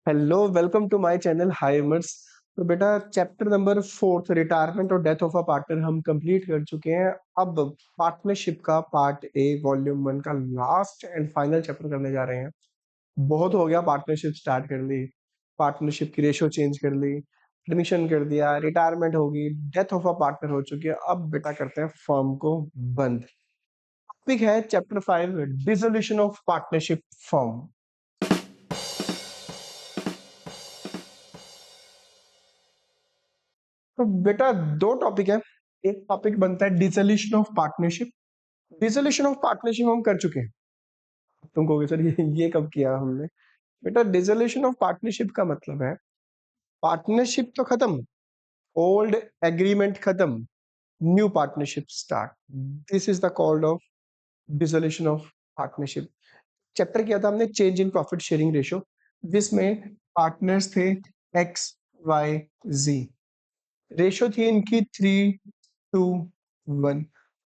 Hello, welcome to my channel हाइमर्स। तो बेटा चैप्टर नंबर 4 रिटायरमेंट और डेथ ऑफ अ पार्टनर हम कंप्लीट कर चुके हैं। अब पार्टनरशिप का पार्ट ए वॉल्यूम 1 का लास्ट एंड फाइनल चैप्टर करने जा रहे हैं। बहुत हो गया, पार्टनरशिप स्टार्ट कर ली, पार्टनरशिप की रेशो चेंज कर ली, एडमिशन कर दिया, रिटायरमेंट होगी, डेथ ऑफ अ पार्टनर हो चुकी है। अब बेटा करते हैं फर्म को बंद। टॉपिक है chapter 5 dissolution of partnership firm. तो बेटा दो टॉपिक है। एक टॉपिक बनता है dissolution of partnership. Dissolution of partnership हम कर चुके हैं। तुम कहोगे सर ये कब किया हमने? बेटा डिसोल्यूशन ऑफ पार्टनरशिप का मतलब है पार्टनरशिप तो खत्म, ओल्ड एग्रीमेंट खत्म, new partnership start. This is the called off dissolution of partnership. Chapter किया था हमने change in profit sharing ratio, जिसमें पार्टनर्स थे एक्स वाई जी। रेशो थी इनकी 3:1।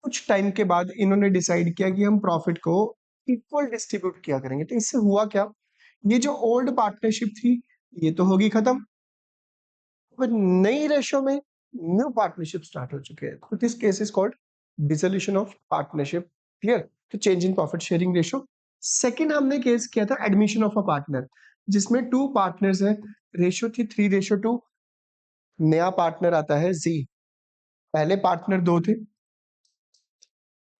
कुछ टाइम के बाद इन्होंने डिसाइड किया कि हम प्रॉफिट को इक्वल डिस्ट्रीब्यूट किया करेंगे। तो इससे हुआ क्या, ये जो ओल्ड पार्टनरशिप थी ये तो होगी खत्म, पर नई रेशो में न्यू पार्टनरशिप स्टार्ट हो चुके हैं। तो this case is called dissolution of partnership. Clear? तो change in profit sharing ratio. Second हमने केस किया था एडमिशन ऑफ अ पार्टनर, जिसमें टू पार्टनर्स है, रेशो थी 3:2। नया पार्टनर आता है जी। पहले पार्टनर 2 थे,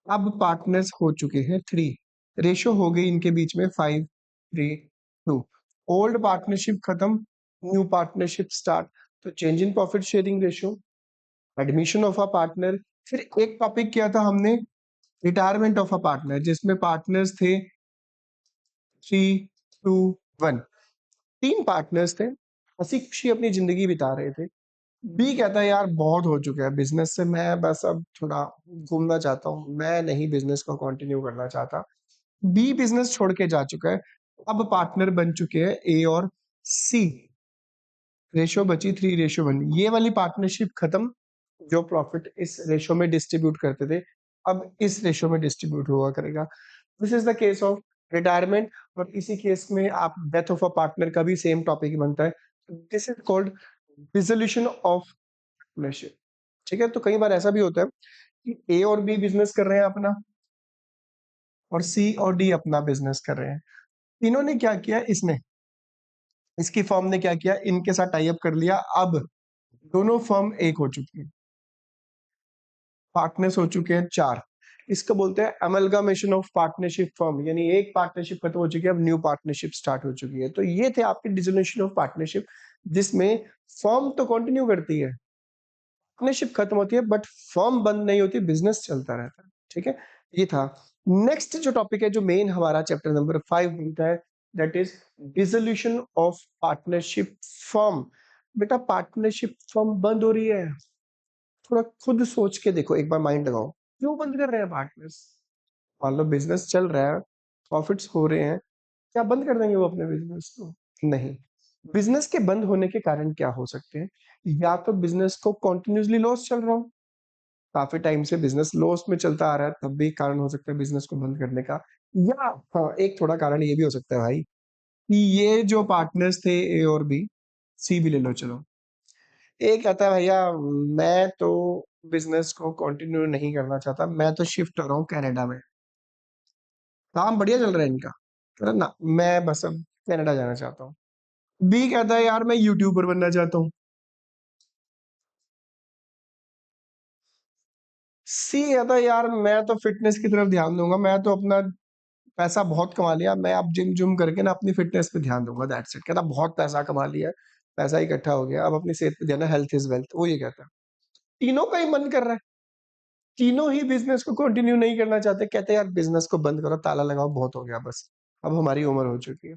अब पार्टनर्स हो चुके हैं 3। रेशो हो गई इनके बीच में 5:3। ओल्ड पार्टनरशिप खत्म, न्यू पार्टनरशिप स्टार्ट। तो change in profit sharing ratio, admission of a partner. फिर एक टॉपिक किया था हमने रिटायरमेंट ऑफ अ पार्टनर, जिसमें पार्टनर्स थे 3:2:1। 3 पार्टनर्स थे, हंसी खुशी अपनी जिंदगी बिता रहे थे। बी कहता है यार बहुत हो चुका है बिजनेस से, मैं बस अब थोड़ा घूमना चाहता हूँ, मैं नहीं बिजनेस को कंटिन्यू करना चाहता। बी बिजनेस छोड़ के जा चुका है। अब पार्टनर बन चुके हैं ए और सी। रेशो बची 3:1। ये वाली पार्टनरशिप खत्म, जो प्रॉफिट इस रेशो में डिस्ट्रीब्यूट करते थे अब इस रेशो में डिस्ट्रीब्यूट हुआ करेगा। This is the case of retirement. और इसी केस में आप डेथ ऑफ अ पार्टनर का भी सेम टॉपिक बनता है। This is called dissolution of partnership. ठीक है? तो कई बार ऐसा भी होता है कि ए और बी बिजनेस कर रहे हैं अपना, और सी और डी अपना बिजनेस कर रहे हैं। तीनों ने क्या किया, इसने इसकी फर्म ने क्या किया, इनके साथ टाई अप कर लिया। अब दोनों फर्म एक हो चुकी है, पार्टनर्स हो चुके हैं 4। इसको बोलते हैं अमलगामेशन ऑफ पार्टनरशिप फर्म, यानी एक पार्टनरशिप खत्म हो चुकी है, अब न्यू पार्टनरशिप स्टार्ट हो चुकी है। तो ये थे आपके डिसोल्यूशन ऑफ पार्टनरशिप, जिसमें फर्म तो कंटिन्यू करती है, पार्टनरशिप खत्म होती है, बट फर्म बंद नहीं होती, बिजनेस चलता रहता है। ठीक है? ये था। नेक्स्ट जो टॉपिक है, जो मेन हमारा चैप्टर नंबर 5 बनता है, that is dissolution of partnership firm. बेटा पार्टनरशिप फर्म बंद हो रही है, थोड़ा खुद सोच के देखो, एक बार माइंड लगाओ, क्यों बंद कर रहे हैं पार्टनर्स? मान लो बिजनेस चल रहा है, प्रॉफिट्स हो रहे हैं, क्या बंद कर देंगे वो अपने बिजनेस को? नहीं। बिजनेस के बंद होने के कारण क्या हो सकते हैं? या तो बिजनेस को कंटिन्यूअसली लॉस चल रहा हो, काफी टाइम से बिजनेस लॉस में चलता आ रहा है, तब भी कारण हो सकता है बिजनेस को बंद करने का। या हाँ, एक थोड़ा कारण ये भी हो सकता है भाई, कि ये जो पार्टनर्स थे ए और बी, सी भी ले लो चलो, ए कहता है भैया मैं तो बिजनेस को कंटिन्यू नहीं करना चाहता, मैं तो शिफ्ट हो रहा हूँ कनाडा में, काम बढ़िया चल रहा है इनका, कह रहा ना मैं बस अब कनाडा जाना चाहता हूँ। बी कहता है यार मैं यूट्यूबर बनना चाहता हूँ। सी कहता है यार मैं तो फिटनेस की तरफ ध्यान दूंगा, मैं तो अपना पैसा बहुत कमा लिया, मैं अब जिम जुम करके ना अपनी फिटनेस पे ध्यान दूंगा, दैट्स इट। कहता बहुत पैसा कमा लिया, पैसा इकट्ठा हो गया, अब अपनी सेहत पे ध्यान है, हेल्थ इज वेल्थ, वो ये कहता है। तीनों का ही मन कर रहा है, तीनों ही बिजनेस को कंटिन्यू नहीं करना चाहते, कहते हैं यार बिजनेस को बंद करो, ताला लगाओ, बहुत हो गया बस, अब हमारी उम्र हो चुकी है।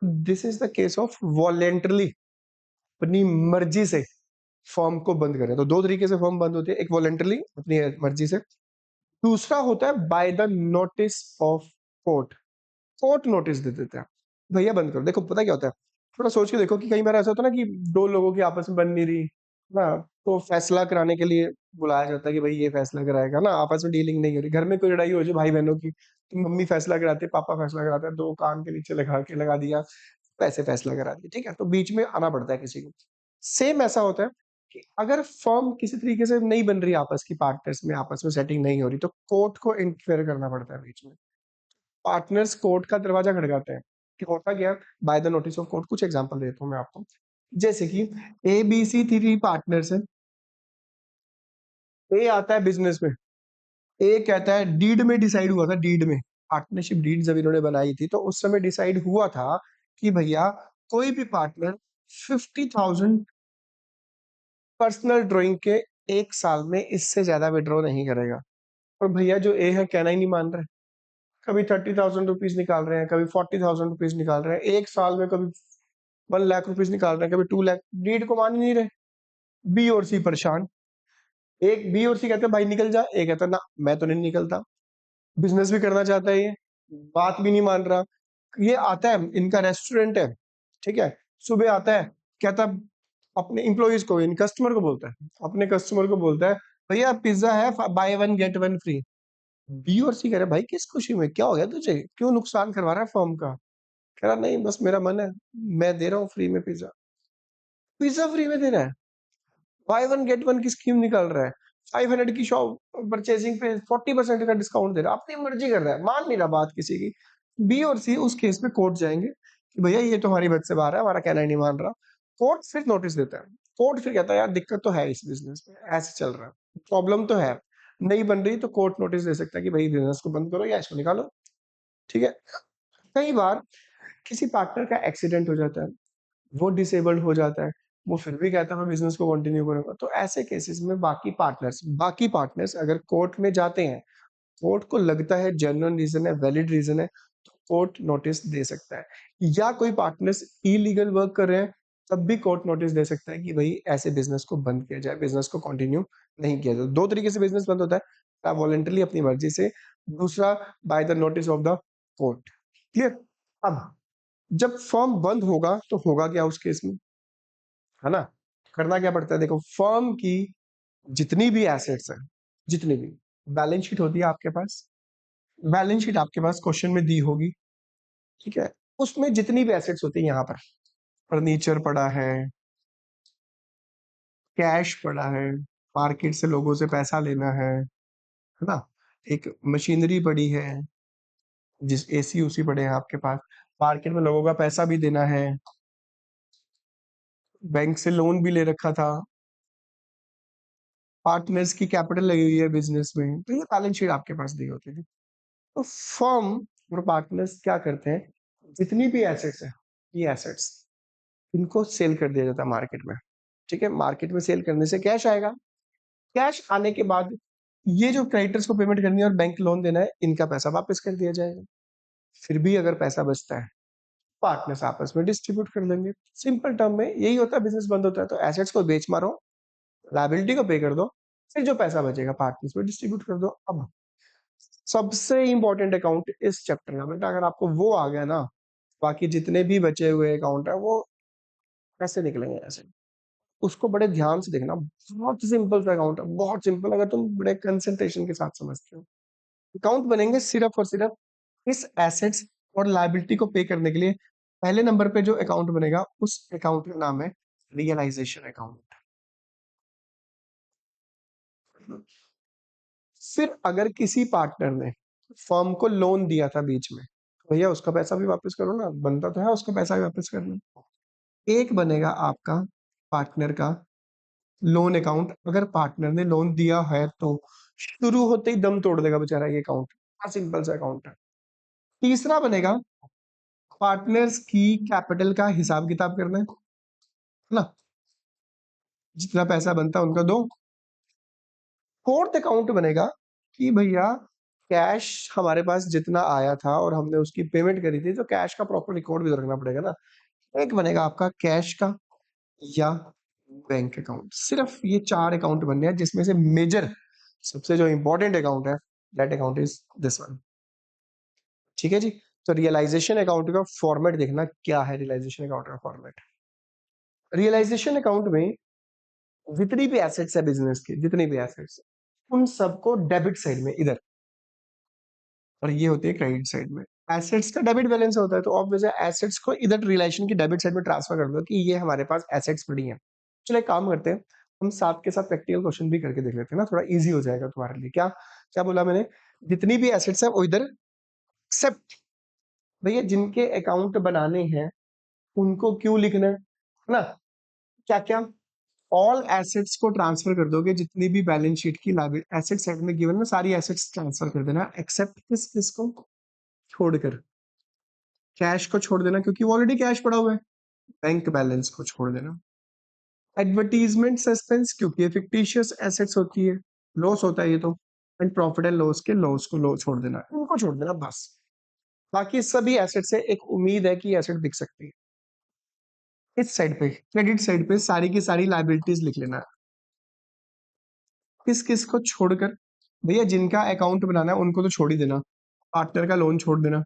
This is the case of voluntarily, अपनी मर्जी से फर्म को बंद करें। तो दो तरीके से फर्म बंद होती है, एक वॉलेंटरली अपनी मर्जी से, दूसरा होता है by the notice of court. Court notice दे देते हैं, भैया बंद करो। देखो पता क्या होता है, थोड़ा सोच के देखो कि कई बार ऐसा होता है ना कि दो लोगों की आपस में बन नहीं रही ना, तो फैसला कराने के लिए बुलाया जाता है कि भाई ये फैसला कराएगा ना, आपस में डीलिंग नहीं हो रही, घर में कोई लड़ाई हो जाए भाई बहनों की, तो मम्मी फैसला कराती है, पापा फैसला कराते हैं, दो कान के नीचे लगा दिया, वैसे फैसला करा दिया, ठीक है? तो बीच में आना पड़ता है किसी को। सेम ऐसा होता है कि अगर फर्म किसी तरीके से नहीं बन रही आपस की पार्टनर्स में, आपस में सेटिंग नहीं हो रही, तो कोर्ट को इंटरफेयर करना पड़ता है बीच में। पार्टनर्स कोर्ट का दरवाजा खटखटाते हैं कि होता क्या है, by the notice of court. कुछ एग्जांपल देता हूँ मैं आपको। जैसे कि ए बी सी 3 पार्टनर्स हैं। ए आता है बिजनेस में। ए कहता है, डीड में डिसाइड हुआ था, डीड में पार्टनरशिप डीड जब इन्होंने बनाई थी तो उस समय डिसाइड हुआ था कि भैया कोई भी पार्टनर 50,000 पर्सनल ड्राइंग के एक साल में इससे ज्यादा विड्रॉ नहीं करेगा। और भैया जो ए है कहना ही नहीं मान रहे, कभी 30,000 रुपीज निकाल रहे हैं, कभी 40,000 रुपीज निकाल रहे हैं एक साल में, कभी 1 लाख रुपीज निकाल रहे हैं, कभी 2 लाख। डीड को मान ही नहीं रहे। बी और सी परेशान। एक बी और सी कहते हैं भाई निकल जा, ए कहता है ना मैं तो नहीं निकलता। बिजनेस भी करना चाहता है ये, बात भी नहीं मान रहा। ये आता है, इनका रेस्टोरेंट है, ठीक है? सुबह आता है, कहता है अपने एम्प्लॉइज को, इन कस्टमर को बोलता है, अपने कस्टमर को बोलता है भैया पिज्जा है, buy one get one free. B और सी कह रहे भाई किस खुशी में, क्या हो गया तुझे, क्यों नुकसान करवा रहा है फर्म का? कह रहा नहीं बस मेरा मन है, मैं दे रहा हूँ फ्री में पिज्जा। पिज्जा फ्री में दे रहा है, बाय वन गेट वन की स्कीम निकाल रहा है, 500 की शॉप परचेजिंग पे 40% का डिस्काउंट दे रहा है, अपनी मर्जी कर रहा है, मान नहीं रहा बात किसी की। बी और सी उस केस में कोर्ट जाएंगे कि भैया ये तो हमारी बद से बाहर है, हमारा कहना ही नहीं मान रहा। कोर्ट फिर नोटिस देता है। कोर्ट फिर कहता है यार दिक्कत तो है इस बिजनेस में, ऐसे चल रहा है, प्रॉब्लम तो है, नहीं बन रही, तो कोर्ट नोटिस दे सकता है कि भाई बिजनेस को बंद करो या इसको निकालो, ठीक है? कई बार किसी पार्टनर का एक्सीडेंट हो जाता है, वो डिसेबल्ड हो जाता है, वो फिर भी कहता है मैं बिजनेस को कंटिन्यू करूंगा, तो ऐसे केसेस में बाकी पार्टनर्स अगर कोर्ट में जाते हैं, कोर्ट को लगता है जेन्युइन रीजन है, वैलिड रीजन है, तो कोर्ट नोटिस दे सकता है। या कोई पार्टनर्स इलीगल वर्क कर रहे हैं, तब भी कोर्ट नोटिस दे सकता है कि भाई ऐसे बिजनेस को बंद किया जाए, बिजनेस को कंटिन्यू नहीं किया जाए। दो तरीके से बिजनेस बंद होता है, या वॉलेंटरली अपनी मर्जी से, दूसरा bye the notice of the court. Clear? अब जब फर्म बंद होगा तो होगा क्या उस केस में, है ना? करना क्या पड़ता है, देखो फर्म की जितनी भी एसेट्स है, जितनी भी, बैलेंस शीट होती है आपके पास, बैलेंस शीट आपके पास क्वेश्चन में दी होगी, ठीक है? उसमें जितनी भी एसेट्स होती है, यहाँ पर फर्नीचर पड़ा है, कैश पड़ा है, मार्केट से लोगों से पैसा लेना है ना? एक मशीनरी पड़ी है, जिस एसी उसी पड़े हैं आपके पास, मार्केट में लोगों का पैसा भी देना है, बैंक से लोन भी ले रखा था, पार्टनर्स की कैपिटल लगी हुई है बिजनेस में, तो ये बैलेंस शीट आपके पास दी होती है। तो फर्म और पार्टनर्स क्या करते हैं, जितनी भी एसेट्स है, ये एसेट्स, इनको सेल कर दिया जाता है मार्केट में, ठीक है? मार्केट में सेल करने से कैश आएगा, कैश आने के बाद ये जो क्रेडिटर्स को पेमेंट करनी है और बैंक लोन देना है, इनका पैसा वापस कर दिया जाएगा। फिर भी अगर पैसा बचता है, पार्टनर्स आपस में डिस्ट्रीब्यूट कर लेंगे। सिंपल टर्म में यही होता है, बिजनेस बंद होता है तो एसेट्स को बेच मारो, लायबिलिटी को पे कर दो, फिर जो पैसा बचेगा पार्टनर्स में डिस्ट्रीब्यूट कर दो। अब सबसे इंपॉर्टेंट अकाउंट इस चैप्टर का, बेटा अगर आपको वो आ गया ना, बाकी जितने भी बचे हुए अकाउंट है वो कैसे निकलेंगे ऐसे, उसको बड़े ध्यान से देखना। बहुत सिंपल सा अकाउंट है, बहुत सिंपल, अगर तुम बड़े कंसंट्रेशन के साथ समझते हो। अकाउंट बनेंगे सिर्फ और सिर्फ इस एसेट्स और लायबिलिटी को पे करने के लिए। पहले नंबर पे जो अकाउंट बनेगा उस अकाउंट का नाम है रियलाइजेशन अकाउंट। फिर अगर किसी पार्टनर ने फर्म को लोन दिया था बीच में, तो भैया उसका पैसा भी वापस करो ना, बनता तो है उसका पैसा भी वापस करना। एक बनेगा आपका पार्टनर का लोन अकाउंट, अगर पार्टनर ने लोन दिया है तो शुरू होते ही दम तोड़ देगा बेचारा ये अकाउंट, सिंपल सा अकाउंट है। तीसरा बनेगा पार्टनर्स की कैपिटल का हिसाब किताब करना है ना, जितना पैसा बनता है उनका दो। फोर्थ अकाउंट बनेगा कि भैया कैश हमारे पास जितना आया था और हमने उसकी पेमेंट करी थी, तो कैश का प्रॉपर रिकॉर्ड भी तो रखना पड़ेगा ना। एक बनेगा आपका कैश का या बैंक अकाउंट। सिर्फ ये 4 अकाउंट बनने हैं, जिसमें से मेजर सबसे जो इंपॉर्टेंट अकाउंट है, that account is this one. ठीक है जी? तो रियलाइजेशन अकाउंट का फॉर्मेट देखना क्या है। रियलाइजेशन अकाउंट का फॉर्मेट, रियलाइजेशन अकाउंट में जितनी भी एसेट्स है बिजनेस की, जितनी भी एसेट्स, उन सबको डेबिट साइड में इधर, और ये होती है क्रेडिट साइड में। एसेट्स का डेबिट बैलेंस होता है, तो ऑब्वियस है एसेट्स को इधर रिलेशन की डेबिट साइड में ट्रांसफर कर दो कि ये हमारे पास एसेट्स पड़ी हैं। चलो एक काम करते हैं, हम साथ के साथ प्रैक्टिकल क्वेश्चन भी करके देख लेते हैं ना, थोड़ा इजी हो जाएगा तुम्हारे लिए। क्या क्या बोला मैंने? जितनी भी एसेट्स है वो इधर, एक्सेप्ट भैया जिनके अकाउंट बनाने हैं उनको क्यों लिखना है ना? क्या क्या? ऑल एसेट्स को ट्रांसफर कर दोगे, जितनी भी बैलेंस शीट की एसेट साइड में गिवन ना, सारी एसेट्स ट्रांसफर कर देना, एक्सेप्ट किसको छोड़कर, कैश को छोड़ देना क्योंकि वो ऑलरेडी कैश पड़ा हुआ है, बैंक बैलेंस को छोड़ देना, एडवर्टीजमेंट सस्पेंस क्योंकि ये फिक्टिशियस एसेट्स होती है, लॉस होता है ये तो, एंड प्रॉफिट एंड लॉस के लॉस को छोड़ देना, उनको छोड़ देना बस। बाकी सभी एसेट से एक उम्मीद है कि एसेट बिक सकती है। इस साइड पे क्रेडिट साइड पे सारी की सारी लायबिलिटीज लिख लेना, किस किस को छोड़कर, भैया जिनका अकाउंट बनाना है उनको तो छोड़ ही देना, पार्टनर का लोन छोड़ देना,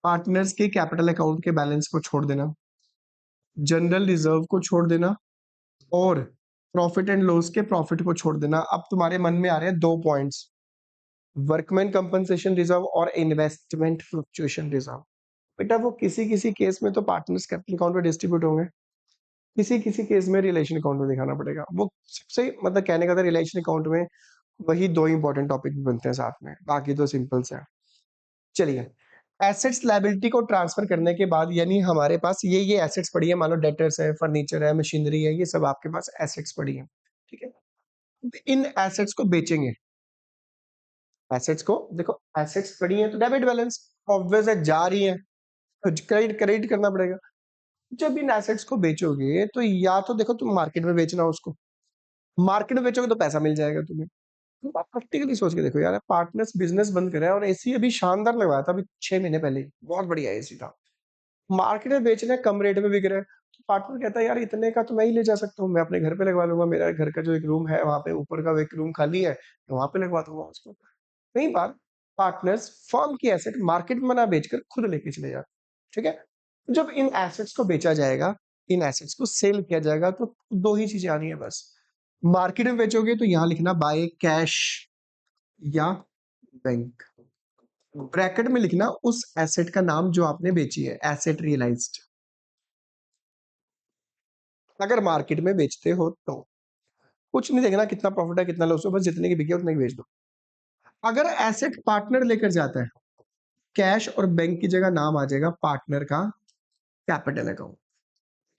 पार्टनर्स के कैपिटल अकाउंट के बैलेंस को छोड़ देना, जनरल रिजर्व को छोड़ देना, और प्रॉफिट एंड लॉस के प्रॉफिट को छोड़ देना। अब तुम्हारे मन में आ रहे हैं दो पॉइंट्स, वर्कमैन कंपनसेशन रिजर्व और इन्वेस्टमेंट फ्लक्चुएशन रिजर्व। बेटा वो किसी किसी केस में तो पार्टनर्स कैपिटल अकाउंट में डिस्ट्रीब्यूट होंगे, किसी किसी केस में रिलेशन अकाउंट में दिखाना पड़ेगा। वो सबसे मतलब कहने का था रिलेशन अकाउंट में वही दो इंपॉर्टेंट टॉपिक भी बनते हैं साथ में, बाकी तो सिंपल से है। चलिए, एसेट्स लायबिलिटी को ट्रांसफर करने के बाद यानी हमारे पास ये एसेट्स पड़ी है, मान लो डेटर्स है, फर्नीचर है, मशीनरी है, ये सब आपके पास एसेट्स पड़ी है, ठीक है। इन एसेट्स को बेचेंगे, एसेट्स को देखो, एसेट्स पड़ी है तो डेबिट बैलेंस ऑब्वियस है, जा रही है तो क्रेडिट क्रेडिट करना पड़ेगा। जब इन एसेट्स को बेचोगे तो या तो देखो तुम मार्केट में बेचना उसको, मार्केट में बेचोगे तो पैसा मिल जाएगा तुम्हें। तो आप प्रैक्टिकली सोच के देखो यार, पार्टनर्स बिजनेस बंद करे और एसी अभी शानदार लगवाया था, अभी 6 महीने पहले ही, बहुत बढ़िया एसी था, मार्केट में बेच रहे हैं, कम रेट में बिक रहा है, तो पार्टनर कहता है यार इतने का तो मैं ही ले जा सकता हूँ, मैं अपने घर पे लगवा लूंगा, मेरा घर का जो एक रूम है वहां पे ऊपर का एक रूम खाली है, तो वहां पे लगवा दूंगा उसको। कई बार पार्टनर्स फर्म की एसेट मार्केट में ना बेचकर खुद लेके चले जाते, ठीक है। जब इन एसेट्स को बेचा जाएगा, इन एसेट्स को सेल किया जाएगा, तो दो ही चीजें आनी है बस, मार्केट में बेचोगे तो यहां लिखना बाय कैश या बैंक, ब्रैकेट में लिखना उस एसेट का नाम जो आपने बेची है, एसेट रियलाइज्ड। अगर मार्केट में बेचते हो तो कुछ नहीं देखना कितना प्रॉफिट है कितना लॉस हो, बस जितने की बिकी है उतने की बेच दो। अगर एसेट पार्टनर लेकर जाता है, कैश और बैंक की जगह नाम आ जाएगा पार्टनर का कैपिटल अकाउंट,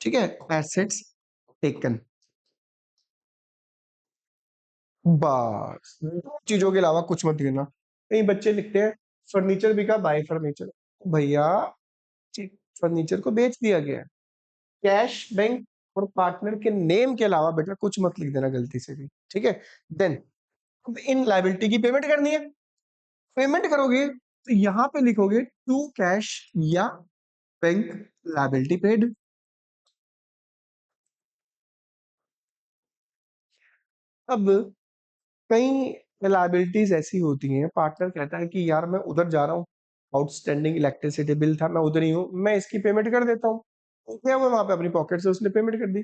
ठीक है, एसेट्स टेकन, बस दो चीजों के अलावा कुछ मत करना। कई बच्चे लिखते हैं फर्नीचर बिका बाय फर्नीचर, भैया फर्नीचर को बेच दिया गया है, कैश बैंक और पार्टनर के नेम के अलावा बेटा कुछ मत लिख देना गलती से भी, ठीक है। देन इन लायबिलिटी की पेमेंट करनी है, पेमेंट करोगे तो यहां पे लिखोगे टू कैश या बैंक लायबिलिटी पेड। अब कई लायबिलिटीज ऐसी होती हैं, पार्टनर कहता है कि यार मैं उधर जा रहा हूँ, आउटस्टैंडिंग इलेक्ट्रिसिटी बिल था, मैं उधर ही हूँ, मैं इसकी पेमेंट कर देता हूँ, तो क्या हुआ वहां पे अपनी पॉकेट से उसने पेमेंट कर दी,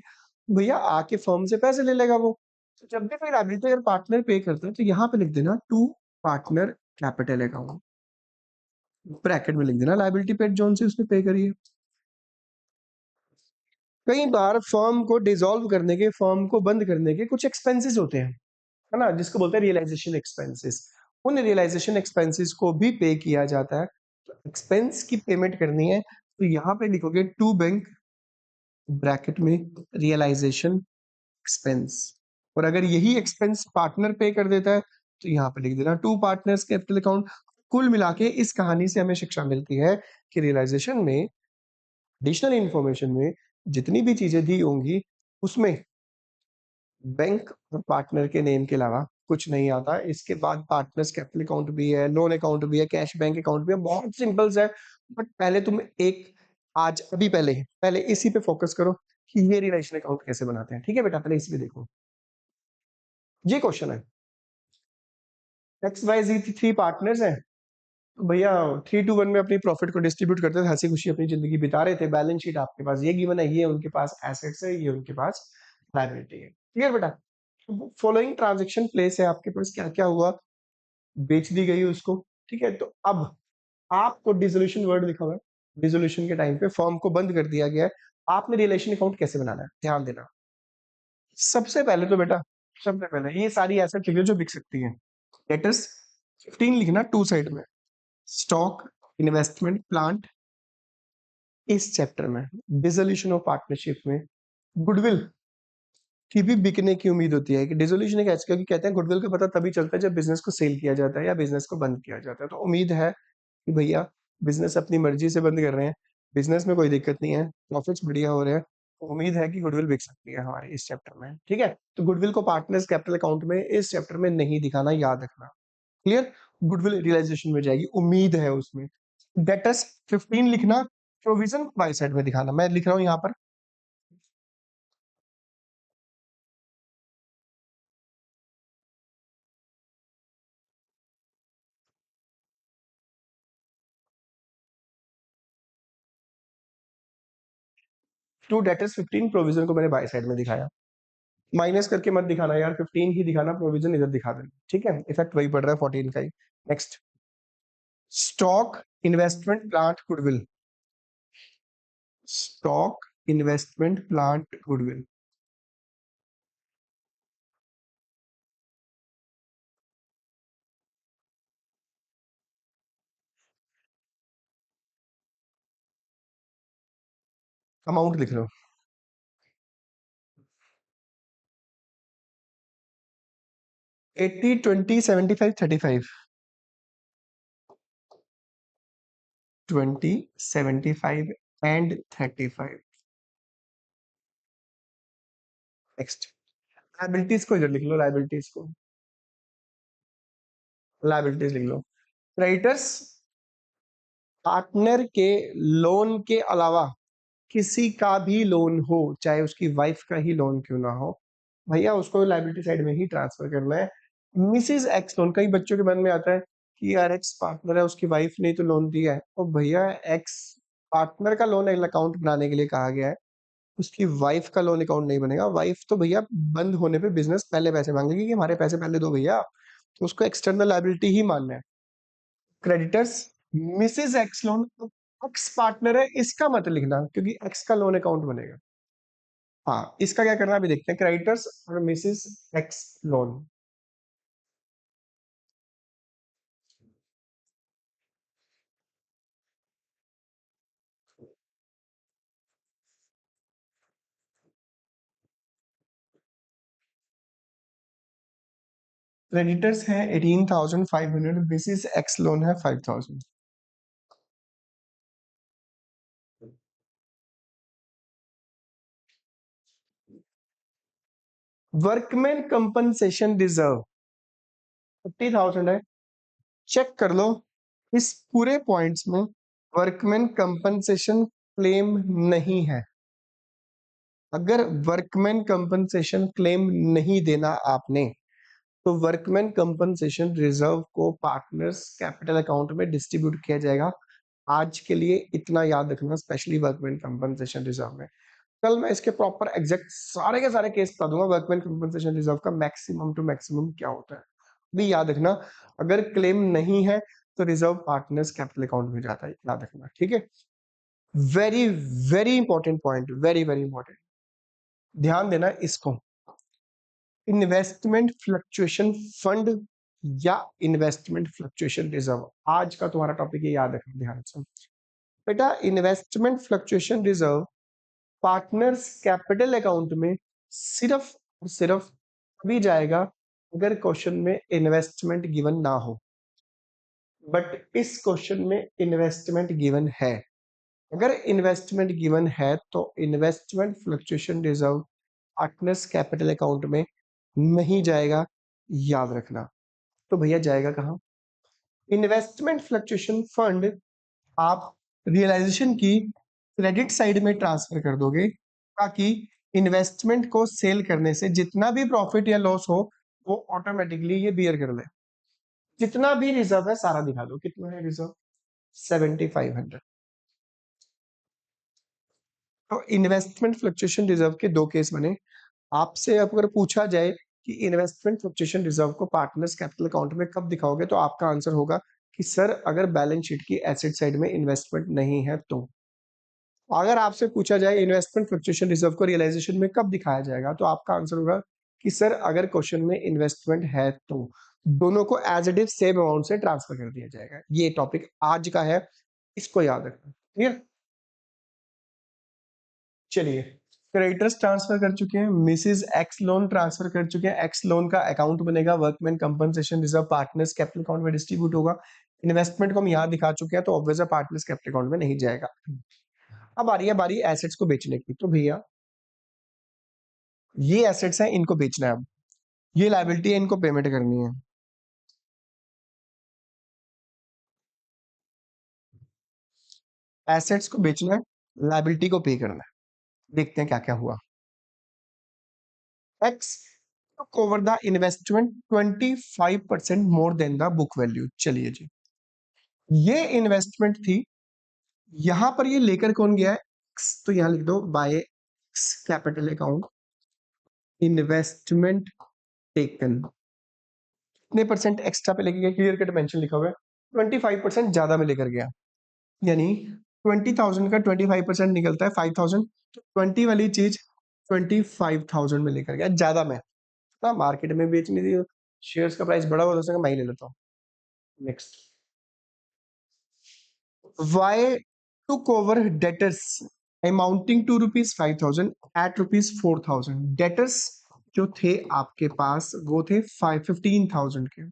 भैया आके फर्म से पैसे ले लेगा वो। तो जब भी कोई लायबिलिटी अगर पार्टनर पे करता है तो यहाँ पे लिख देना to partner capital account, bracket में लिख देना लायबिलिटी पेड जोन से उसने पे करी है। कई बार फर्म को डिसॉल्व करने के, फर्म को बंद करने के कुछ एक्सपेंसेस होते हैं, है ना, जिसको बोलते हैं रियलाइजेशन एक्सपेंसेस, उन रियलाइजेशन एक्सपेंसेस को भी पे किया जाता है। तो एक्सपेंस की पेमेंट करनी है तो यहाँ पे लिखोगे टू बैंक ब्रैकेट में रियलाइजेशन एक्सपेंस, और अगर यही एक्सपेंस पार्टनर पे कर देता है तो यहाँ पे लिख देना टू पार्टनर्स कैपिटल अकाउंट। कुल मिला के इस कहानी से हमें शिक्षा मिलती है कि रियलाइजेशन में, एडिशनल इंफॉर्मेशन में जितनी भी चीजें दी होंगी उसमें बैंक और पार्टनर के नेम के अलावा कुछ नहीं आता। इसके बाद पार्टनर्स कैपिटल अकाउंट भी है, लोन अकाउंट भी है, कैश बैंक अकाउंट भी है, बहुत सिंपल है। बट पहले तुम एक, आज अभी पहले पहले इसी पे फोकस करो कि ये रिलेशन अकाउंट कैसे बनाते हैं, ठीक है बेटा, पहले इसी पे देखो। ये क्वेश्चन है, एक्स वाई जी थ्री पार्टनर्स हैं, तो भैया 3-2-1 में अपनी प्रॉफिट को डिस्ट्रीब्यूट करते थे, हंसी खुशी अपनी जिंदगी बिता रहे थे, बैलेंस शीट आपके पास ये गिवन है, ये उनके पास एसेट्स है, ये उनके पास लायबिलिटी है, क्लियर बेटा। फॉलोइंग ट्रांजेक्शन प्लेस है आपके पास, क्या क्या हुआ, बेच दी गई उसको, ठीक है, तो अब आपको डिसोल्यूशन वर्ड लिखा हुआ है, डिसोल्यूशन के टाइम पे फर्म को बंद कर दिया गया है, आपने रिलेशन अकाउंट कैसे बनाना है, ध्यान देना। सबसे पहले तो बेटा, सबसे पहले ये सारी एसेट लिखिए जो बिक सकती है। डेटर्स 15 लिखना टू साइड में, स्टॉक, इन्वेस्टमेंट, प्लांट। इस चैप्टर में डिसोल्यूशन ऑफ पार्टनरशिप में गुडविल की भी बिकने की उम्मीद होती है कि डिसोल्यूशन एक ऐसी, क्योंकि कहते हैं गुडविल का पता तभी चलता है जब बिजनेस को सेल किया जाता है या बिजनेस को बंद किया जाता है। तो उम्मीद है कि भैया बिजनेस अपनी मर्जी से बंद कर रहे हैं, बिजनेस में कोई दिक्कत नहीं है, प्रॉफिट्स बढ़िया हो रहे हैं, तो उम्मीद है कि गुडविल बिक सकती है हमारे इस चैप्टर में। ठीक है, तो गुडविल को पार्टनर्स कैपिटल अकाउंट में इस चैप्टर में नहीं दिखाना, याद रखना। क्लियर, गुडविल रियलाइजेशन में जाएगी, उम्मीद है उसमें। डेटर्स 15 लिखना, प्रोविजन बाय साइड में दिखाना। मैं लिख रहा हूं यहाँ पर टू डेटर्स 15, प्रोविजन को मैंने बाय साइड में दिखाया। माइनस करके मत दिखाना यार, 15 ही दिखाना, प्रोविजन इधर दिखा देना। ठीक है, इफेक्ट वही पड़ रहा है 14 का ही। Next, stock, investment, plant, goodwill. Stock, investment, plant, goodwill. Amount लिख लो, 80 20 75 35। 20 75 एंड 35। नेक्स्ट, लायबिलिटीज को इधर लिख लो, लायबिलिटीज को, लायबिलिटीज लिख लो। क्रेडिटर्स, पार्टनर के लोन के अलावा किसी का भी लोन हो, चाहे उसकी वाइफ का ही लोन क्यों ना हो, भैया उसको लाइबिलिटी साइड में ही ट्रांसफर करना है। मिसिस एक्स लोन, कई बच्चों के मन में आता है कि यार एक्स पार्टनर है, उसकी वाइफ ने तो लोन दिया है, और भैया एक्स पार्टनर का लोन अकाउंट बनाने के लिए कहा गया है, उसकी वाइफ का लोन अकाउंट नहीं बनेगा। वाइफ तो भैया बंद होने पे बिजनेस पहले पैसे मांगेगी कि हमारे पैसे पहले दो भैया, तो उसको एक्सटर्नल लाइबिलिटी ही मानना है। Creditors, Mrs X loan, X partner है इसका मत लिखना, क्योंकि एक्स का लोन अकाउंट बनेगा। हाँ, इसका क्या करना है अभी देखते हैं। क्रेडिटर्स और मिसेज एक्स लोन, क्रेडिटर्स है 18,500, मिसेज एक्स लोन है 5,000। वर्कमैन कंपनसेशन रिजर्व 50,000 है, चेक कर लो इस पूरे पॉइंट्स में वर्कमैन कंपनसेशन क्लेम नहीं है। अगर वर्कमैन कंपनसेशन क्लेम नहीं देना आपने, तो वर्कमैन कंपनसेशन रिजर्व को पार्टनर्स कैपिटल अकाउंट में डिस्ट्रीब्यूट किया जाएगा। आज के लिए इतना याद रखना, स्पेशली वर्कमैन कंपनसेशन रिजर्व में। कल मैं इसके प्रॉपर एग्जैक्ट सारे के सारे केस बता दूंगा वर्कमैन कंपनसेशन रिजर्व का मैक्सिमम टू मैक्सिमम क्या होता है। भी याद रखना, अगर क्लेम नहीं है तो रिजर्व पार्टनर्स कैपिटल अकाउंट में जाता है, याद रखना। ठीक है, very very important point, very very important, ध्यान देना इसको। इन्वेस्टमेंट फ्लक्चुएशन फंड या इन्वेस्टमेंट फ्लक्चुएशन रिजर्व, आज का तुम्हारा टॉपिक है, याद रखना ध्यान से बेटा। Investment fluctuation reserve partners capital account में सिर्फ और सिर्फ तभी जाएगा अगर क्वेश्चन में इन्वेस्टमेंट गिवन ना हो। बट इस क्वेश्चन में इन्वेस्टमेंट गिवन है। अगर इन्वेस्टमेंट गिवन है तो investment fluctuation reserve partners capital account में नहीं जाएगा, याद रखना। तो भैया जाएगा कहां? इन्वेस्टमेंट फ्लक्चुएशन फंड आप रियलाइजेशन की क्रेडिट साइड में ट्रांसफर कर दोगे, ताकि इन्वेस्टमेंट को सेल करने से जितना भी प्रॉफिट या लॉस हो वो ऑटोमेटिकली ये बियर कर ले। जितना भी रिजर्व है सारा दिखा दो, कितना है रिजर्व? 7,500। तो इन्वेस्टमेंट फ्लक्चुएशन रिजर्व के दो केस बने। आपसे अगर पूछा जाए कि इन्वेस्टमेंट फ्लक्चुएशन रिजर्व को पार्टनर्स कैपिटल अकाउंट में कब दिखाओगे, तो आपका आंसर होगा कि सर अगर बैलेंस शीट की एसेट साइड में इन्वेस्टमेंट नहीं है तो। अगर आपसे पूछा जाए इन्वेस्टमेंट फ्लक्चुएशन रिजर्व को रियलाइजेशन में कब दिखाया जाएगा, तो आपका आंसर होगा कि सर अगर क्वेश्चन में इन्वेस्टमेंट है तो दोनों को as it is same amount से ट्रांसफर कर दिया जाएगा। ये टॉपिक आज का है, इसको याद रखना। क्लियर? चलिए, क्रेडिटर्स ट्रांसफर कर चुके हैं, मिसेस एक्स लोन ट्रांसफर कर चुके हैं, एक्स लोन का अकाउंट बनेगा workman compensation reserve partners capital account में डिस्ट्रीब्यूट होगा। इन्वेस्टमेंट को हम यहाँ दिखा चुके हैं, तो ऑब्वियस है पार्टनर्स कैपिटल अकाउंट में नहीं जाएगा। अब आ रही है बारी एसेट्स को बेचने की, तो भैया ये एसेट्स हैं, इनको बेचना है। अब ये लायबिलिटी है, इनको पेमेंट करनी है। एसेट्स को बेचना है, लायबिलिटी को पे करना है। देखते हैं क्या क्या हुआ। X took over the investment 25% more than the book value। चलिए जी, ये इन्वेस्टमेंट थी, यहां पर ये लेकर कौन गया है? X, तो यहां लिख दो by capital account investment taken. कितने परसेंट एक्स्ट्रा पे लेके गया? क्लियर कट मेंशन लिखा हुआ है, 25% ज्यादा में लेकर गया। यानी 20,000 का 25% निकलता है 5,000, तो 20 वाली चीज 25,000 में लेकर गया, ज्यादा में ना मार्केट में बेचनी थी, शेयर्स का प्राइस बड़ा होता है, मैं ही ले लेता हूँ। Next, Y took over debtors amounting to rupees 5,000 at rupees 4,000। Debtors जो थे आपके पास वो थे 15,000 के।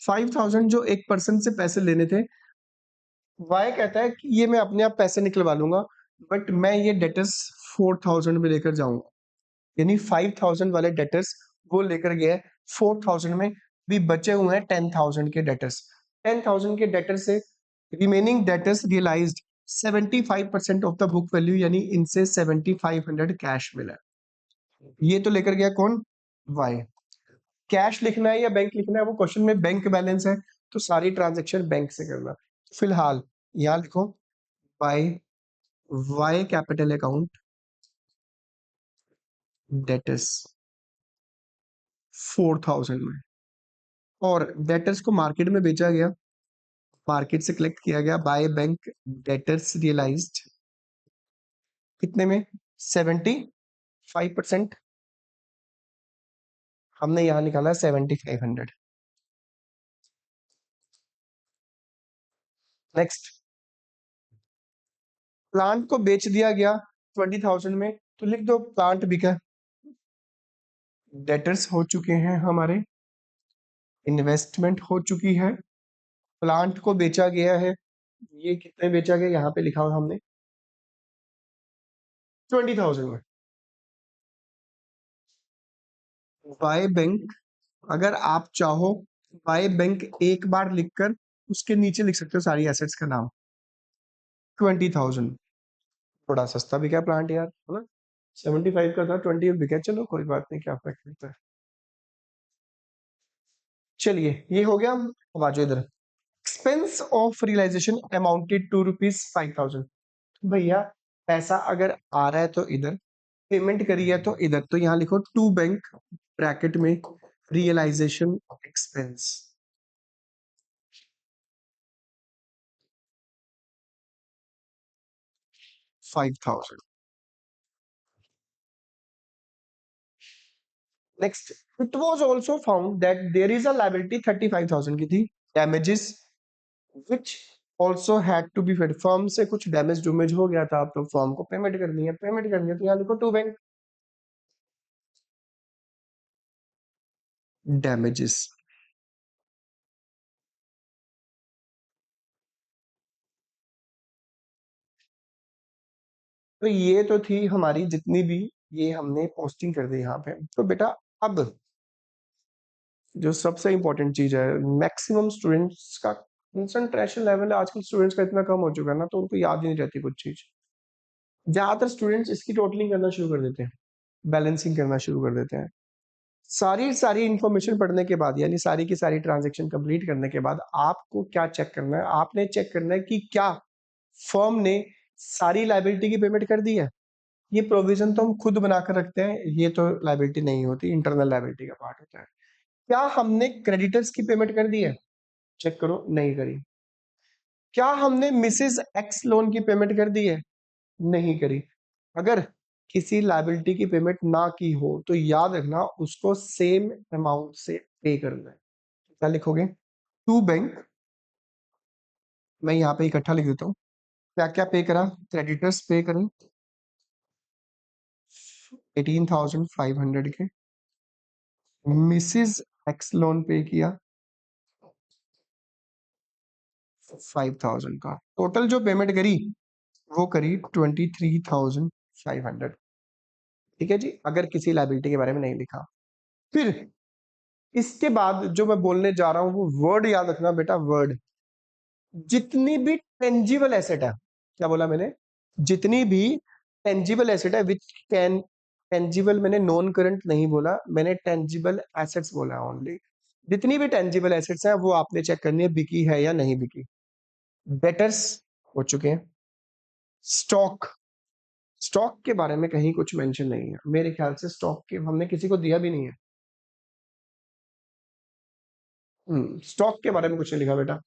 5,000 जो एक पर्सन से पैसे लेने थे, वाई कहता है कि ये मैं अपने आप पैसे निकलवा लूंगा, बट मैं ये डेटर्स 4,000 में लेकर जाऊंगा। यानी 5,000 वाले डेटर्स वो लेकर गए 4,000 में, भी बचे हुए हैं 10,000 के डेटर्स। 10,000 के डेटर से remaining debtors realised 75% of the book value, यानी इनसे 7,500 कैश मिला। ये तो लेकर गया कौन? वाई। कैश लिखना है या बैंक लिखना है? वो क्वेश्चन में बैंक बैलेंस है, तो सारी ट्रांजेक्शन बैंक से करना। फिलहाल यहां लिखो by Y capital account debtors 4,000 में, और डेटर्स को मार्केट में बेचा गया, मार्केट से कलेक्ट किया गया बाय बैंक डेटर्स रियलाइज्ड कितने में? 75%। हमने यहां निकाला 7,500। नेक्स्ट, प्लांट को बेच दिया गया 20,000 में, तो लिख दो प्लांट बिका। डेटर्स हो चुके हैं हमारे, इन्वेस्टमेंट हो चुकी है, प्लांट को बेचा गया है। ये कितने बेचा गया? यहाँ पे लिखा हुआ हमने 20,000 में। बाय बैंक, अगर आप चाहो बाय बैंक एक बार लिखकर उसके नीचे लिख सकते हो सारी एसेट्स का नाम। 20,000 थोड़ा सस्ता बिका प्लांट यार, है ना? 75 का था, 20 में बिका, चलो कोई बात नहीं, क्या फर्क पड़ता है। चलिए ये हो गया। अब आ जाओ इधर, expense of realisation amounted to rupees 5,000। भैया पैसा अगर आ रहा है तो इधर, पेमेंट करी है तो इधर, तो यहाँ लिखो टू बैंक ब्रैकेट में realisation expense 5,000। Next, it was also found that there is a liability 35,000 की थी, damages which also had to be paid. Firm से कुछ डैमेज डैमेज हो गया था, तो फर्म को पेमेंट करनी है, पेमेंट करनी है, तो यहाँ लिखो टू बैंक डैमेजेस। तो ये तो थी हमारी जितनी भी, ये हमने पोस्टिंग कर दी यहाँ पे। तो बेटा अब जो सबसे इंपॉर्टेंट चीज है, मैक्सिमम स्टूडेंट्स का कंसंट्रेशन लेवल आजकल स्टूडेंट्स का इतना कम हो चुका है ना, तो उनको याद ही नहीं रहती कुछ चीज। ज्यादातर स्टूडेंट्स इसकी टोटलिंग करना शुरू कर देते हैं, बैलेंसिंग करना शुरू कर देते हैं। सारी सारी इंफॉर्मेशन पढ़ने के बाद, यानी सारी की सारी ट्रांजेक्शन कंप्लीट करने के बाद, आपको क्या चेक करना है? आपने चेक करना है कि क्या फर्म ने सारी लाइबिलिटी की पेमेंट कर दी है। ये प्रोविजन तो हम खुद बनाकर रखते हैं, ये तो लाइबिलिटी नहीं होती, इंटरनल लाइबिलिटी का पार्ट होता है। क्या हमने क्रेडिटर्स की पेमेंट कर दी है? चेक करो, नहीं करी। क्या हमने मिसेस एक्स लोन की पेमेंट कर दी है? नहीं करी। अगर किसी लायबिलिटी की पेमेंट ना की हो तो याद रखना उसको सेम अमाउंट से पे करना है। क्या लिखोगे? टू बैंक, मैं यहाँ पे इकट्ठा लिख देता हूँ। क्या क्या पे करा? क्रेडिटर्स पे करें 18,500 के, मिसिस एक्स लोन पे किया 5,000 का, टोटल जो पेमेंट करी वो करी 23,500। ठीक है जी, अगर किसी लायबिलिटी के बारे में नहीं लिखा। फिर इसके बाद जो मैं बोलने जा रहा हूं वो वर्ड याद रखना बेटा, वर्ड। जितनी भी टेंजिबल एसेट है, क्या बोला मैंने? जितनी भी टेंजिबल एसेट है, विच कैन, टेंजिबल मैंने नॉन करंट नहीं बोला, मैंने टेंजिबल एसेट्स बोला ओनली। जितनी भी टेंजिबल एसेट्स हैं वो आपने चेक करनी है बिकी है या नहीं बिकी। डेटर्स हो चुके हैं। स्टॉक, स्टॉक के बारे में कहीं कुछ मेंशन नहीं है मेरे ख्याल से, स्टॉक के हमने किसी को दिया भी नहीं है। स्टॉक के बारे में कुछ नहीं लिखा बेटा।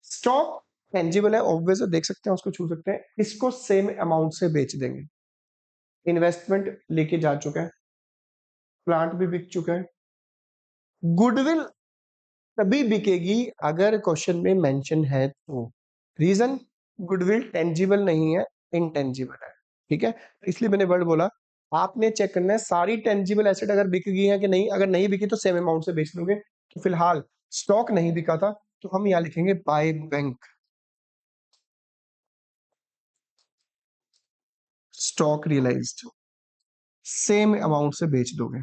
स्टॉक टेंजिबल है, ऑब्वियस देख सकते हैं, उसको छू सकते हैं, इसको सेम अमाउंट से बेच देंगे। इन्वेस्टमेंट लेके जा चुका है, प्लांट भी बिक चुका है। गुडविल तभी बिकेगी अगर क्वेश्चन में मेंशन है तो। रीजन, गुडविल टेंजिबल नहीं है, इनटेंजिबल है। ठीक है, इसलिए मैंने वर्ड बोला। आपने चेक करना है सारी टेंजिबल एसेट अगर बिक गई है कि नहीं, अगर नहीं बिकी तो सेम अमाउंट से बेच दोगे। तो फिलहाल स्टॉक नहीं बिका था तो हम यहाँ लिखेंगे by bank, stock realised, same amount से बेच दोगे।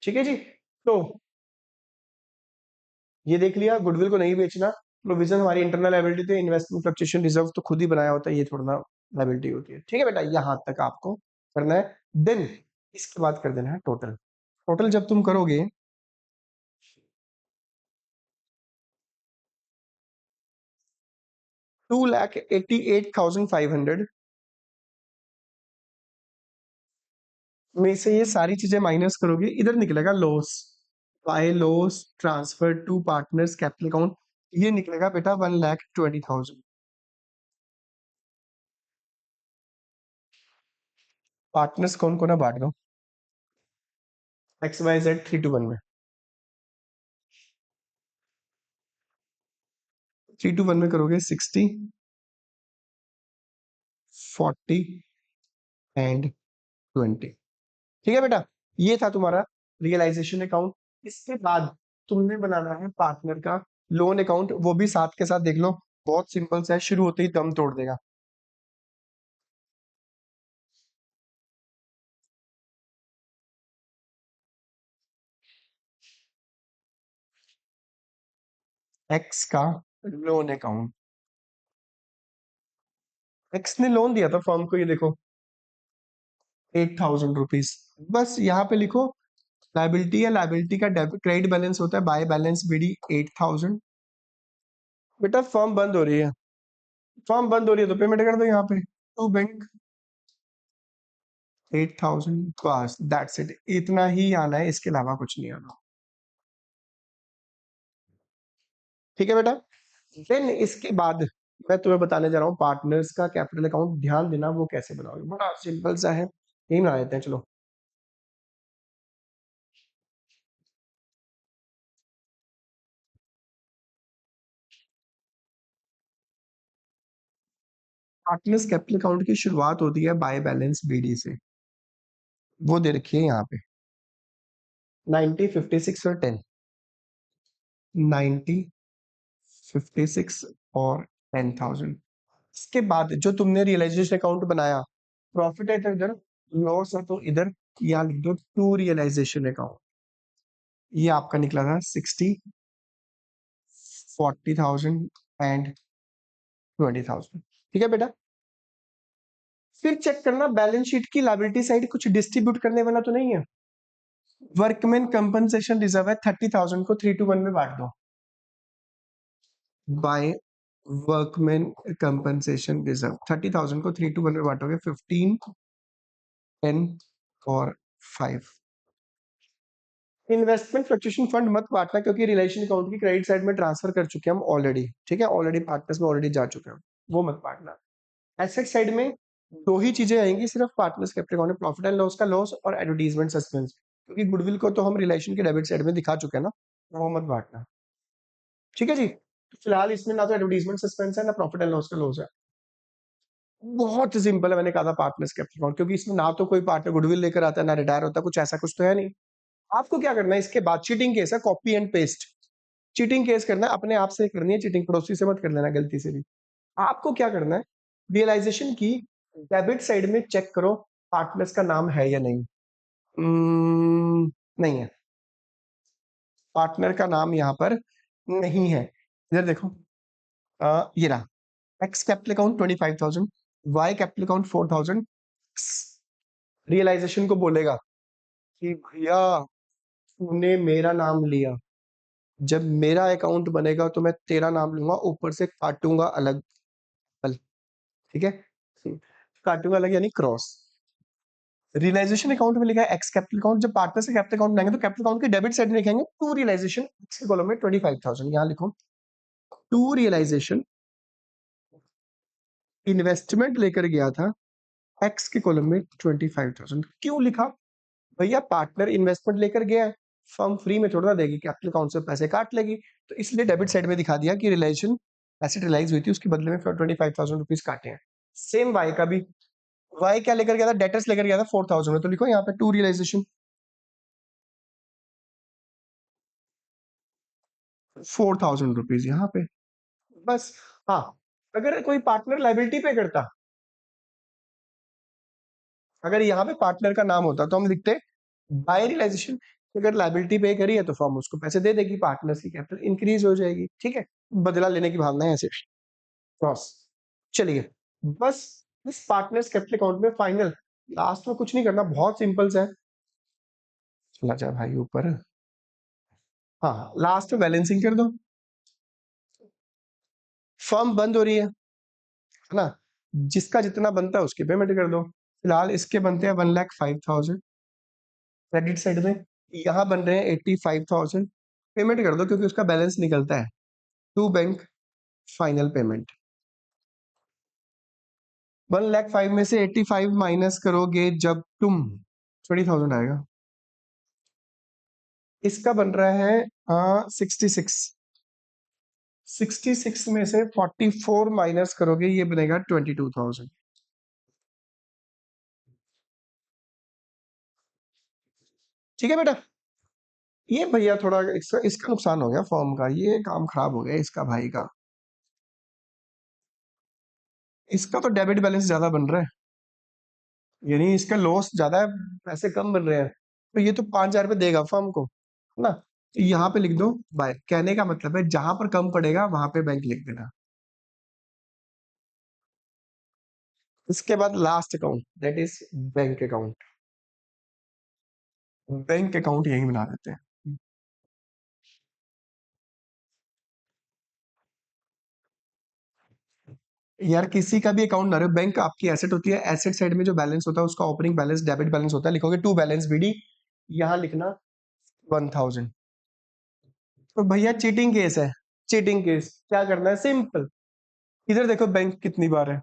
ठीक है जी, तो ये देख लिया, गुडविल को नहीं बेचना। प्रोविजन हमारी इंटरनल लायबिलिटी थी, इन्वेस्टमेंट फ्लक्चुएशन रिजर्व तो खुद ही बनाया होता है, ये थोड़ा ना लायबिलिटी होती है। ठीक है बेटा, यहां तक आपको करना है। देन इसके बाद कर देना है टोटल। टोटल जब तुम करोगे 2,88,500 में से ये सारी चीजें माइनस करोगे, इधर निकलेगा loss. By loss transfer to partners capital account, ये निकलेगा बेटा 1,20,000। पार्टनर्स कौन कौन है बांट दो, XYZ 3 to 1 में। 3 to 1 में करोगे 60, 40 एंड 20। ठीक है बेटा, ये था तुम्हारा रियलाइजेशन अकाउंट। इसके बाद तुमने बनाना है पार्टनर का लोन अकाउंट, वो भी साथ के साथ देख लो, बहुत सिंपल सा है, शुरू होते ही दम तोड़ देगा। एक्स का लोन अकाउंट, एक्स ने लोन दिया था फर्म को, ये देखो 8,000 रुपीज। बस यहाँ पे लिखो लाइबिलिटी है, लाइबिलिटी का डेबिट क्रेडिट बैलेंस होता है, बाय बैलेंस बीडी 8,000। बेटा फर्म बंद हो रही है, फर्म बंद हो रही है तो पेमेंट कर दो यहाँ पे टू बैंक 8,000, बस दैट्स इट, इतना ही आना है, इसके अलावा कुछ नहीं आना। ठीक है बेटा, देन इसके बाद मैं तुम्हें बताने जा रहा हूँ पार्टनर्स का कैपिटल अकाउंट। ध्यान देना वो कैसे बनाओगे, बड़ा सिंपल सा है, यही बना देते हैं। चलो, पार्टनर्स कैपिटल अकाउंट की शुरुआत होती है बाय बैलेंस बीडी से, वो दे रखी है यहाँ पे 90, 56 और 10। 90, 56 और 10,000। इसके बाद जो तुमने रियलाइजेशन अकाउंट बनाया, प्रॉफिट है तो इधर, लॉस है तो इधर, यहाँ लिख दो टू रियलाइजेशन अकाउंट। ये आपका निकला था 60, 40,000 एंड 20,000। ठीक है बेटा, फिर चेक करना बैलेंस शीट की लायबिलिटी साइड कुछ डिस्ट्रीब्यूट करने वाला तो नहीं है। वर्कमैन कंपनसेशन रिजर्व है 30,000 को 3 to 1 में बांट दो। बाय वर्कमैन कंपनसेशन रिजर्व 30,000 को 3 to 1 में बांटोगे 15, 10 और 5। इन्वेस्टमेंट फ्लक्चुएशन फंड मत बांटना, क्योंकि रिलेशन अकाउंट की क्रेडिट साइड में ट्रांसफर कर चुके हैं हम ऑलरेडी, ठीक है, ऑलरेडी पार्टनर्स में ऑलरेडी जा चुके हैं, वो मत बांटना। एसेट साइड में दो ही चीजें आएंगी सिर्फ पार्टनर्स कैपिटल अकाउंट में, प्रॉफिट एंड लॉस का लॉस और एडवर्टीजमेंट सस्पेंस, क्योंकि गुडविल को तो हम रिलेशन के डेबिट साइड में दिखा चुके हैं ना, तो वो मत बांटना, ठीक है जी। तो फिलहाल इसमें ना तो एडवर्टीजमेंट सस्पेंस है ना प्रॉफिट एंड लॉस का लॉस है, बहुत सिंपल है, मैंने कहा था पार्टनर्स कैपिटल अकाउंट, क्योंकि इसमें ना तो कोई पार्टनर गुडविल लेकर आता है ना रिटायर होता है, कुछ ऐसा कुछ तो है नहीं। आपको क्या करना है, इसके बाद चीटिंग केस है, copy and paste, cheating case करना है, अपने आप से करनी है चीटिंग, पड़ोसी से मत कर लेना गलती से भी। आपको क्या करना है, रियलाइजेशन की डेबिट साइड में चेक करो पार्टनर्स का नाम है या नहीं। नहीं है, पार्टनर का नाम यहाँ पर नहीं है। इधर देखो, ये रहा, X capital account 25,000, Y capital account 4,000। Realisation को बोलेगा कि भैया तूने मेरा नाम लिया, जब मेरा अकाउंट बनेगा तो मैं तेरा नाम लूंगा, ऊपर से काटूंगा अलग पल, ठीक है, काटूंगा अलग यानी क्रॉस। रियलाइजेशन अकाउंट में लिखा है एक्स कैपिटल अकाउंट, जब पार्टनर से कैपिटल अकाउंट बनाएंगे तो कैपिटल अकाउंट के डेबिट साइड में लिखेंगे टू रियलाइजेशन, एक्स के कॉलम में 25,000, यहाँ लिखो टू रियलाइजेशन, इन्वेस्टमेंट लेकर गया था एक्स के कॉलम में 25,000। क्यों लिखा, भैया पार्टनर इन्वेस्टमेंट लेकर गया है, फर्म फ्री में थोड़ा देगी, कैपिटल अकाउंट से पैसे काट लेगी, तो इसलिए डेबिट साइड में दिखा दिया कि रिलेशन एसेट रियलाइज हुई थी, उसके बदले में 25,000 रुपीज काटे हैं। सेम वाई का भी, वाई क्या लेकर गया था, डेटर्स लेकर गया था 4,000 में, तो लिखो यहाँ पे टू रियलाइजेशन 4,000 रुपीज यहाँ पे, बस। हाँ, अगर कोई पार्टनर लाइबिलिटी पे करता, अगर यहाँ पे पार्टनर का नाम होता तो हम लिखते बाय रियलाइजेशन, अगर लाइबिलिटी पे करी है तो फर्म उसको पैसे दे देगी, पार्टनर्स की कैपिटल इंक्रीज हो जाएगी, ठीक है, बदला लेने की भावना है ऐसे, क्रॉस। चलिए, बस इस पार्टनर्स कैपिटल अकाउंट में फाइनल, लास्ट में कुछ नहीं करना, बहुत सिंपल सा है, चला जा भाई ऊपर। हाँ, लास्ट में बैलेंसिंग कर दो, फर्म बंद हो रही है ना, जिसका जितना बनता है उसकी पेमेंट कर दो। फिलहाल इसके बनते हैं 1,05,000 क्रेडिट साइड में, यहाँ बन रहे हैं 85,000, पेमेंट कर दो क्योंकि उसका बैलेंस निकलता है टू बैंक फाइनल पेमेंट। 1,05,000 में से 85 माइनस करोगे जब तुम 20,000 आएगा, इसका बन रहा है 66, 66 में से 44 माइनस करोगे ये बनेगा 22,000, ठीक है बेटा। ये भैया थोड़ा इसका इसका नुकसान हो गया फॉर्म का, ये काम खराब हो गया इसका भाई का, इसका तो डेबिट बैलेंस ज्यादा बन रहा है, यानी इसका लॉस ज्यादा है, पैसे कम बन रहे हैं, तो ये तो 5,000 रुपये देगा फर्म को, है ना, तो यहाँ पे लिख दो बाय, कहने का मतलब है जहां पर कम पड़ेगा वहां पे बैंक लिख देना। इसके बाद last account that is bank account, bank account यही बना देते हैं। यार किसी का भी अकाउंट ना रहे, बैंक आपकी एसेट होती है, एसेट साइड में जो बैलेंस होता है उसका ओपनिंग बैलेंस डेबिट बैलेंस होता है, लिखोगे टू बैलेंस बीडी, यहाँ लिखना 1,000। तो भैया चीटिंग केस है, चीटिंग केस क्या करना है, सिंपल, इधर देखो बैंक कितनी बार है,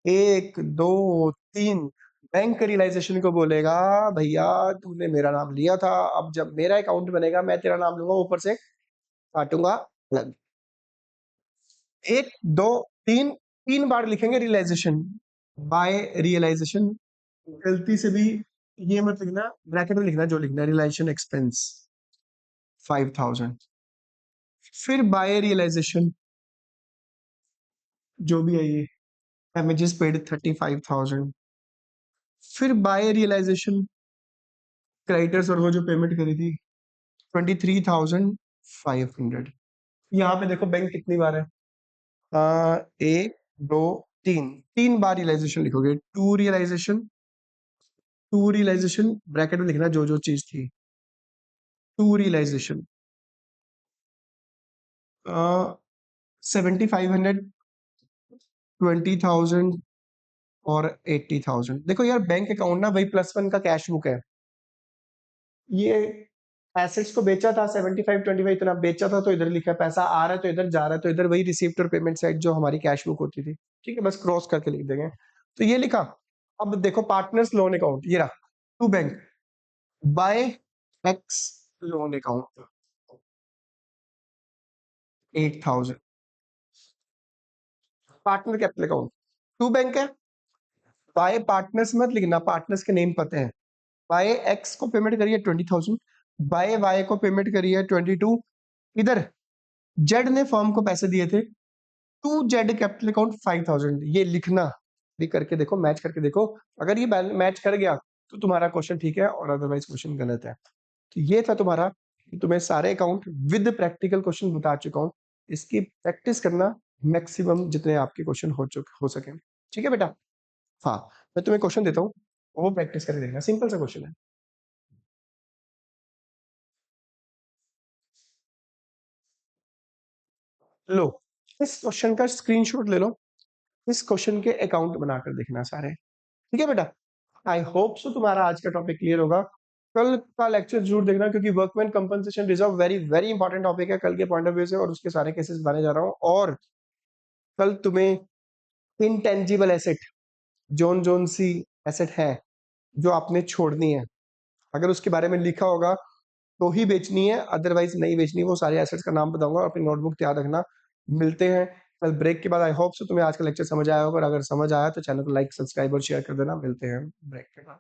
एक दो तीन, बैंक रियलाइजेशन को बोलेगा भैया तूने मेरा नाम लिया था, अब जब मेरा अकाउंट बनेगा मैं तेरा नाम लूंगा, ऊपर से काटूंगा अलग, एक दो तीन, तीन बार लिखेंगे रियलाइजेशन, बाय रियलाइजेशन, गलती से भी ये मत लिखना, ब्रैकेट में लिखना जो लिखना है, रियलाइजेशन एक्सपेंस 5,000, फिर बाय रियलाइजेशन जो भी है ये, damages पेड 35,000, फिर बाय रियलाइजेशन क्रेडिटर्स और वो जो पेमेंट करी थी 23,500। यहाँ पे देखो बैंक कितनी बार है, एक दो तीन, तीन बार रियलाइजेशन लिखोगे, टू रियलाइजेशन ब्रैकेट में लिखना जो जो चीज थी, टू रियलाइजेशन 7,500, 20,000 और 80,000। देखो यार बैंक अकाउंट ना वही +1 का कैश बुक है, ये एसेट्स को बेचा था 75-25 इतना बेचा था, तो इधर लिखा है पैसा आ रहा है तो इधर जा रहा है, तो इधर वही रिसीप्ट और पेमेंट साइड जो हमारी कैश बुक होती थी। ठीक है, बस क्रॉस करके लिख देंगे। तो ये लिखा। अब देखो पार्टनर्स लोन अकाउंट ये रहा, to bank by X loan account 8000 partner capital account to bank है। बाय पार्टनर्स मत लिखना, पार्टनर्स के नेम पते हैं। बाय एक्स को पेमेंट करिए 20,000, बाय वाई को पेमेंट करिए 22। इधर जेड ने फर्म को पैसे दिए थे, टू जेड कैपिटल अकाउंट 5,000। ये लिखना भी करके देखो, मैच करके देखो। अगर ये मैच कर गया तो तुम्हारा क्वेश्चन ठीक है, और अदरवाइज क्वेश्चन गलत है। तो ये था तुम्हारा, तुम्हें सारे अकाउंट विद प्रैक्टिकल क्वेश्चन बता चुका हूँ। इसकी प्रैक्टिस करना, मैक्सिमम जितने आपके क्वेश्चन हो सके। ठीक है बेटा। हाँ, मैं तुम्हें क्वेश्चन देता हूँ, वो प्रैक्टिस करके देखना, सिंपल सा क्वेश्चन है। लो, इस क्वेश्चन का स्क्रीनशॉट ले लो, इस क्वेश्चन के अकाउंट बनाकर देखना सारे। ठीक है बेटा। आई होप सो तुम्हारा आज का टॉपिक क्लियर होगा। कल का लेक्चर जरूर देखना, क्योंकि workman compensation reserve very very important topic है कल के पॉइंट ऑफ व्यू से, और उसके सारे केसेस बनाने जा रहा हूँ। और कल तुम्हें इनटेंजिबल एसेट, जोन जोन सी एसेट है जो आपने छोड़नी है, अगर उसके बारे में लिखा होगा तो ही बेचनी है, अदरवाइज नहीं बेचनी। वो सारे एसेट्स का नाम बताऊंगा, अपनी नोटबुक याद रखना। मिलते हैं कल ब्रेक के बाद। आई होप सो तुम्हें आज का लेक्चर समझ आया होगा, और अगर समझ आया तो चैनल को लाइक सब्सक्राइब और शेयर कर देना। मिलते हैं ब्रेक के बाद।